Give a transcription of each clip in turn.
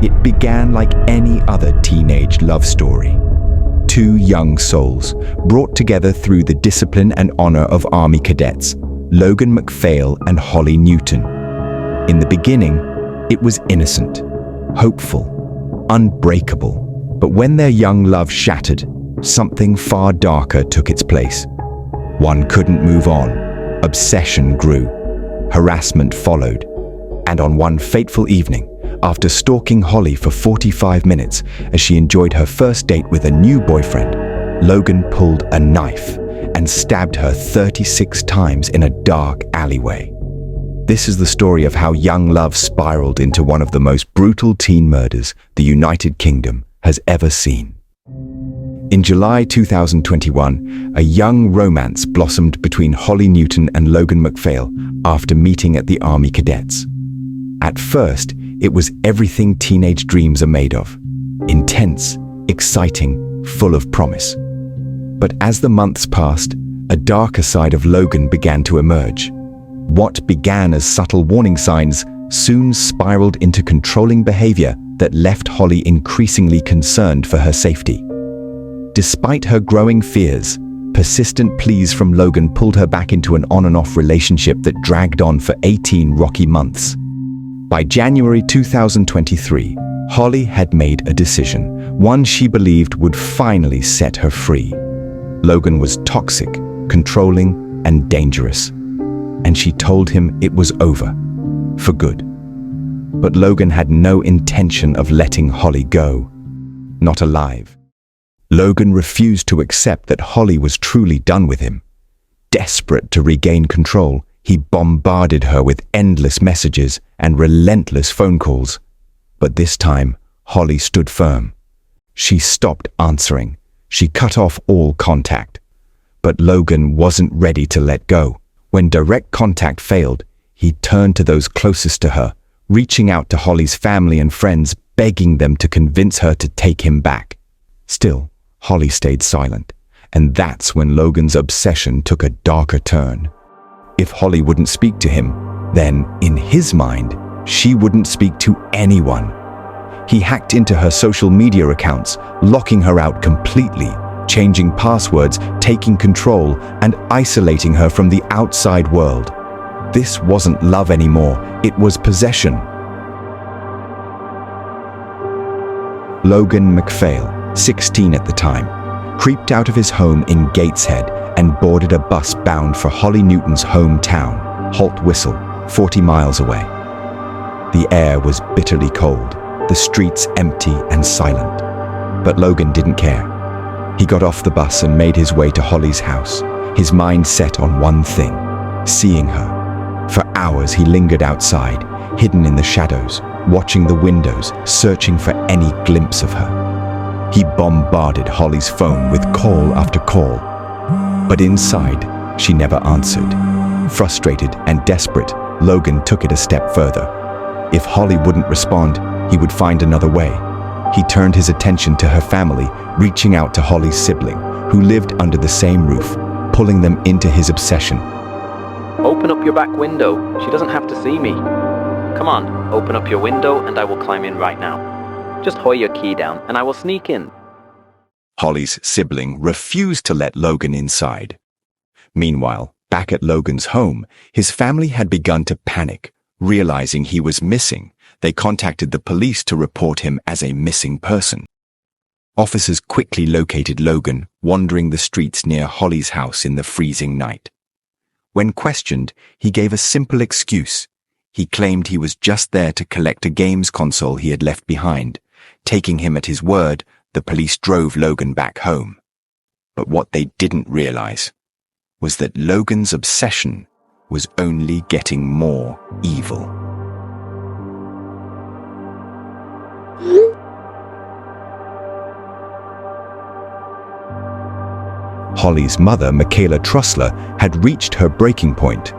It began like any other teenage love story. Two young souls, brought together through the discipline and honor of Army Cadets, Logan MacPhail and Holly Newton. In the beginning, it was innocent, hopeful, unbreakable. But when their young love shattered, something far darker took its place. One couldn't move on. Obsession grew. Harassment followed. And on one fateful evening, after stalking Holly for 45 minutes as she enjoyed her first date with a new boyfriend, Logan pulled a knife and stabbed her 36 times in a dark alleyway. This is the story of how young love spiraled into one of the most brutal teen murders the United Kingdom has ever seen. In July 2021, a young romance blossomed between Holly Newton and Logan MacPhail after meeting at the Army Cadets. At first, it was everything teenage dreams are made of. Intense, exciting, full of promise. But as the months passed, a darker side of Logan began to emerge. What began as subtle warning signs soon spiraled into controlling behavior that left Holly increasingly concerned for her safety. Despite her growing fears, persistent pleas from Logan pulled her back into an on-and-off relationship that dragged on for 18 rocky months. By January 2023, Holly had made a decision, one she believed would finally set her free. Logan was toxic, controlling, and dangerous, and she told him it was over, for good. But Logan had no intention of letting Holly go, not alive. Logan refused to accept that Holly was truly done with him. Desperate to regain control, he bombarded her with endless messages and relentless phone calls. But this time, Holly stood firm. She stopped answering. She cut off all contact. But Logan wasn't ready to let go. When direct contact failed, he turned to those closest to her, reaching out to Holly's family and friends, begging them to convince her to take him back. Still, Holly stayed silent, and that's when Logan's obsession took a darker turn. If Holly wouldn't speak to him, then, in his mind, she wouldn't speak to anyone. He hacked into her social media accounts, locking her out completely, changing passwords, taking control, and isolating her from the outside world. This wasn't love anymore, it was possession. Logan MacPhail, 16 at the time, creeped out of his home in Gateshead and boarded a bus bound for Holly Newton's hometown, Holt Whistle, 40 miles away. The air was bitterly cold, the streets empty and silent. But Logan didn't care. He got off the bus and made his way to Holly's house, his mind set on one thing, seeing her. For hours he lingered outside, hidden in the shadows, watching the windows, searching for any glimpse of her. He bombarded Holly's phone with call after call, but inside, she never answered. Frustrated and desperate, Logan took it a step further. If Holly wouldn't respond, he would find another way. He turned his attention to her family, reaching out to Holly's sibling, who lived under the same roof, pulling them into his obsession. Open up your back window. She doesn't have to see me. Come on, open up your window and I will climb in right now. Just hoy your key down and I will sneak in. Holly's sibling refused to let Logan inside. Meanwhile, back at Logan's home, his family had begun to panic. Realizing he was missing, they contacted the police to report him as a missing person. Officers quickly located Logan, wandering the streets near Holly's house in the freezing night. When questioned, he gave a simple excuse. He claimed he was just there to collect a games console he had left behind. Taking him at his word, the police drove Logan back home. But what they didn't realize was that Logan's obsession was only getting more evil. Holly's mother, Michaela Trussler, had reached her breaking point.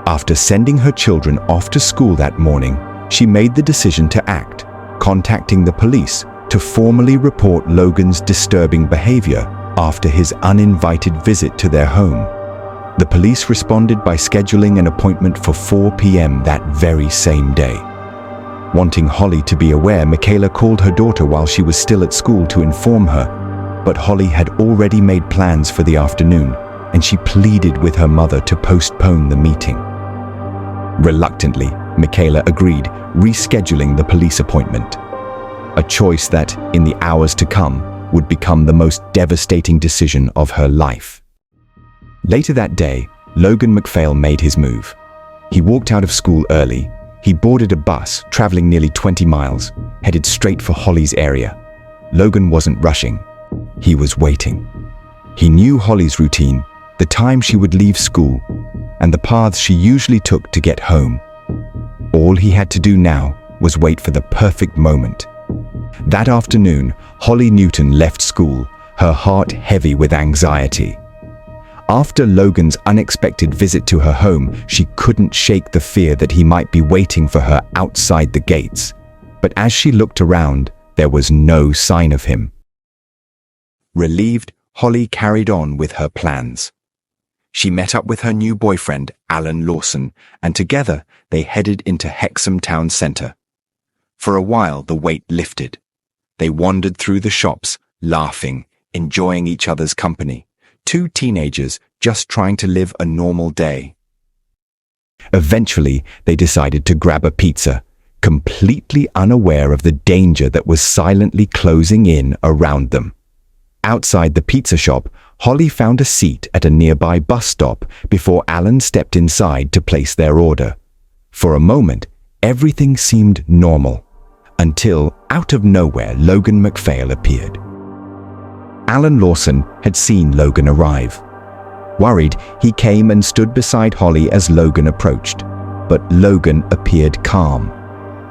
After sending her children off to school that morning, she made the decision to act, contacting the police to formally report Logan's disturbing behavior after his uninvited visit to their home. The police responded by scheduling an appointment for 4 p.m. that very same day. Wanting Holly to be aware, Michaela called her daughter while she was still at school to inform her, but Holly had already made plans for the afternoon, and she pleaded with her mother to postpone the meeting. Reluctantly, Michaela agreed, rescheduling the police appointment. A choice that, in the hours to come, would become the most devastating decision of her life. Later that day, Logan MacPhail made his move. He walked out of school early. He boarded a bus, traveling nearly 20 miles, headed straight for Holly's area. Logan wasn't rushing. He was waiting. He knew Holly's routine, the time she would leave school, and the paths she usually took to get home. All he had to do now was wait for the perfect moment. That afternoon, Holly Newton left school, her heart heavy with anxiety. After Logan's unexpected visit to her home, she couldn't shake the fear that he might be waiting for her outside the gates. But as she looked around, there was no sign of him. Relieved, Holly carried on with her plans. She met up with her new boyfriend, Alan Lawson, and together they headed into Hexham town centre. For a while, the weight lifted. They wandered through the shops, laughing, enjoying each other's company. Two teenagers just trying to live a normal day. Eventually, they decided to grab a pizza, completely unaware of the danger that was silently closing in around them. Outside the pizza shop, Holly found a seat at a nearby bus stop before Alan stepped inside to place their order. For a moment, everything seemed normal, until, out of nowhere, Logan MacPhail appeared. Alan Lawson had seen Logan arrive. Worried, he came and stood beside Holly as Logan approached, but Logan appeared calm.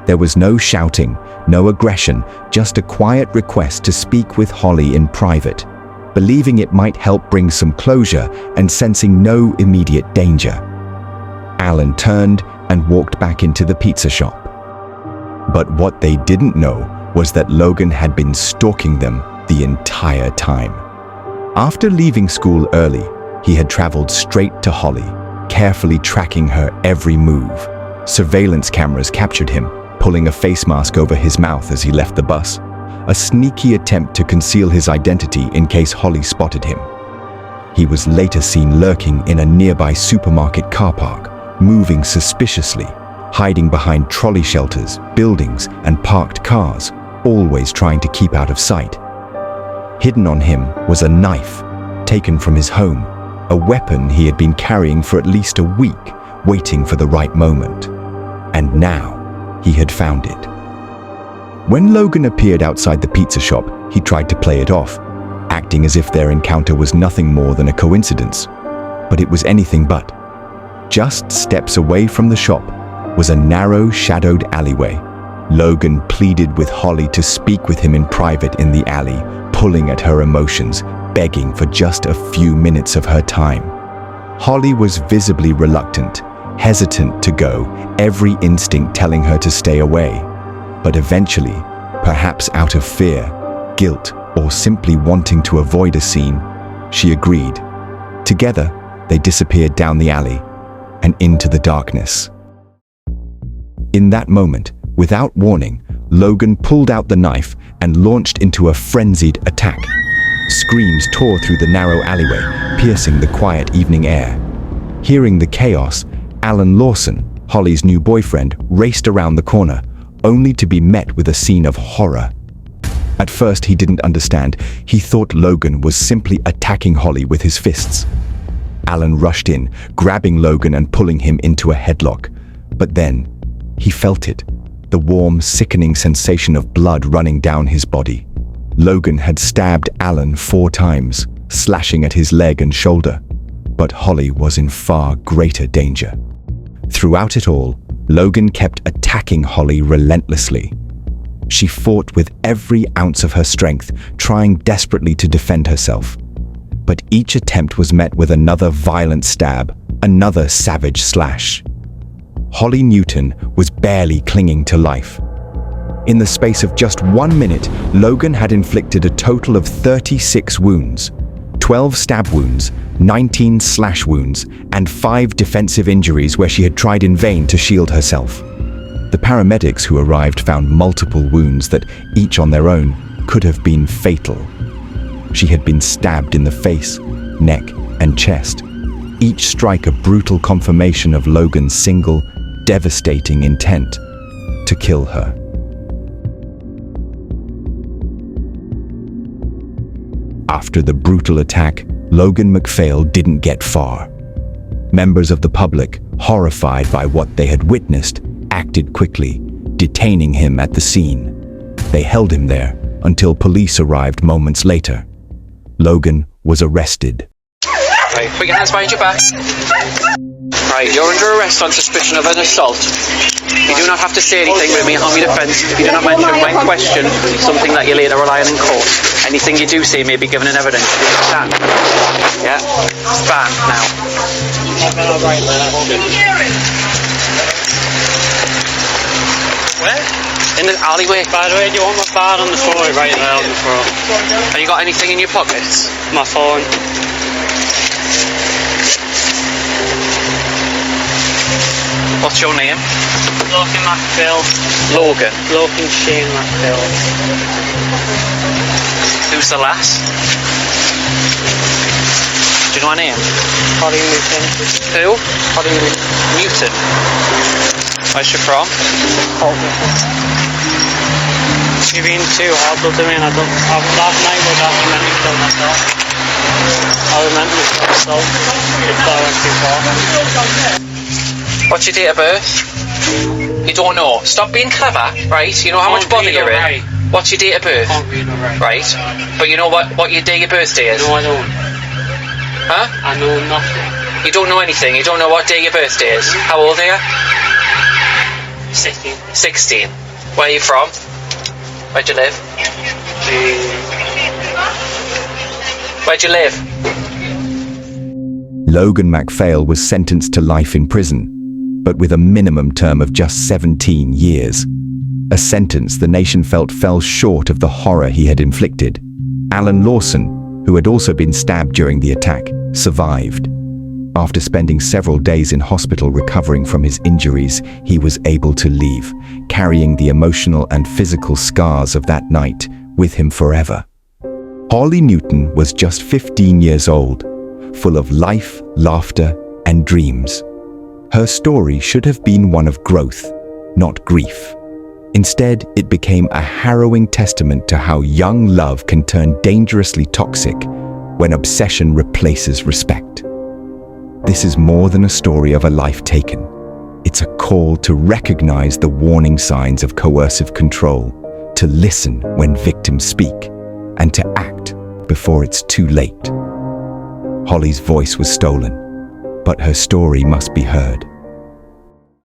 There was no shouting, no aggression, just a quiet request to speak with Holly in private, believing it might help bring some closure and sensing no immediate danger. Alan turned and walked back into the pizza shop. But what they didn't know was that Logan had been stalking them the entire time. After leaving school early, he had traveled straight to Holly, carefully tracking her every move. Surveillance cameras captured him, pulling a face mask over his mouth as he left the bus, a sneaky attempt to conceal his identity in case Holly spotted him. He was later seen lurking in a nearby supermarket car park, moving suspiciously, hiding behind trolley shelters, buildings, and parked cars, always trying to keep out of sight. Hidden on him was a knife, taken from his home, a weapon he had been carrying for at least a week, waiting for the right moment. And now, he had found it. When Logan appeared outside the pizza shop, he tried to play it off, acting as if their encounter was nothing more than a coincidence. But it was anything but. Just steps away from the shop was a narrow, shadowed alleyway. Logan pleaded with Holly to speak with him in private in the alley, pulling at her emotions, begging for just a few minutes of her time. Holly was visibly reluctant, hesitant to go, every instinct telling her to stay away. But eventually, perhaps out of fear, guilt, or simply wanting to avoid a scene, she agreed. Together, they disappeared down the alley and into the darkness. In that moment, without warning, Logan pulled out the knife and launched into a frenzied attack. Screams tore through the narrow alleyway, piercing the quiet evening air. Hearing the chaos, Alan Lawson, Holly's new boyfriend, raced around the corner, only to be met with a scene of horror. At first, he didn't understand. He thought Logan was simply attacking Holly with his fists. Alan rushed in, grabbing Logan and pulling him into a headlock. But then, he felt it, the warm, sickening sensation of blood running down his body. Logan had stabbed Alan 4 times, slashing at his leg and shoulder. But Holly was in far greater danger. Throughout it all, Logan kept attacking Holly relentlessly. She fought with every ounce of her strength, trying desperately to defend herself. But each attempt was met with another violent stab, another savage slash. Holly Newton was barely clinging to life. In the space of just 1 minute, Logan had inflicted a total of 36 wounds, 12 stab wounds, 19 slash wounds, and 5 defensive injuries where she had tried in vain to shield herself. The paramedics who arrived found multiple wounds that, each on their own, could have been fatal. She had been stabbed in the face, neck, and chest, each strike a brutal confirmation of Logan's single, devastating intent to kill her. After the brutal attack, Logan MacPhail didn't get far. Members of the public, horrified by what they had witnessed, acted quickly, detaining him at the scene. They held him there until police arrived moments later. Logan was arrested. Right, put your hands behind your back. Right, you're under arrest on suspicion of an assault. You do not have to say anything with me on your defence if you do not mention when questioned something that you later rely on in court. Anything you do say may be given in evidence. Do you understand? Yeah? Stand now. Where? In the alleyway. By the way, do you want my card on the floor right there on the floor? Have you got anything in your pockets? My phone. What's your name? Logan MacPhail. Logan. Logan Shane MacPhail. Who's the lass? Do you know her name? Holly Newton. Who? Holly Newton. Newton. Where's she from? You've been too hard to me and last night was after meant to kill myself. I was meant to kill myself before I went too far. What's your date of birth? You don't know. Stop being clever, right? You know how much bother you're in. Right. What's your date of birth? Can't read or write. Right. But you know what your day of birthday is? No, I don't. Huh? I know nothing. You don't know anything. You don't know what day your birthday is. How old are you? 16. 16. Where are you from? Where'd you live? Where'd you live? Logan MacPhail was sentenced to life in prison, but with a minimum term of just 17 years. A sentence the nation felt fell short of the horror he had inflicted. Alan Lawson, who had also been stabbed during the attack, survived. After spending several days in hospital recovering from his injuries, he was able to leave, carrying the emotional and physical scars of that night with him forever. Holly Newton was just 15 years old, full of life, laughter, and dreams. Her story should have been one of growth, not grief. Instead, it became a harrowing testament to how young love can turn dangerously toxic when obsession replaces respect. This is more than a story of a life taken. It's a call to recognize the warning signs of coercive control, to listen when victims speak, and to act before it's too late. Holly's voice was stolen, but her story must be heard.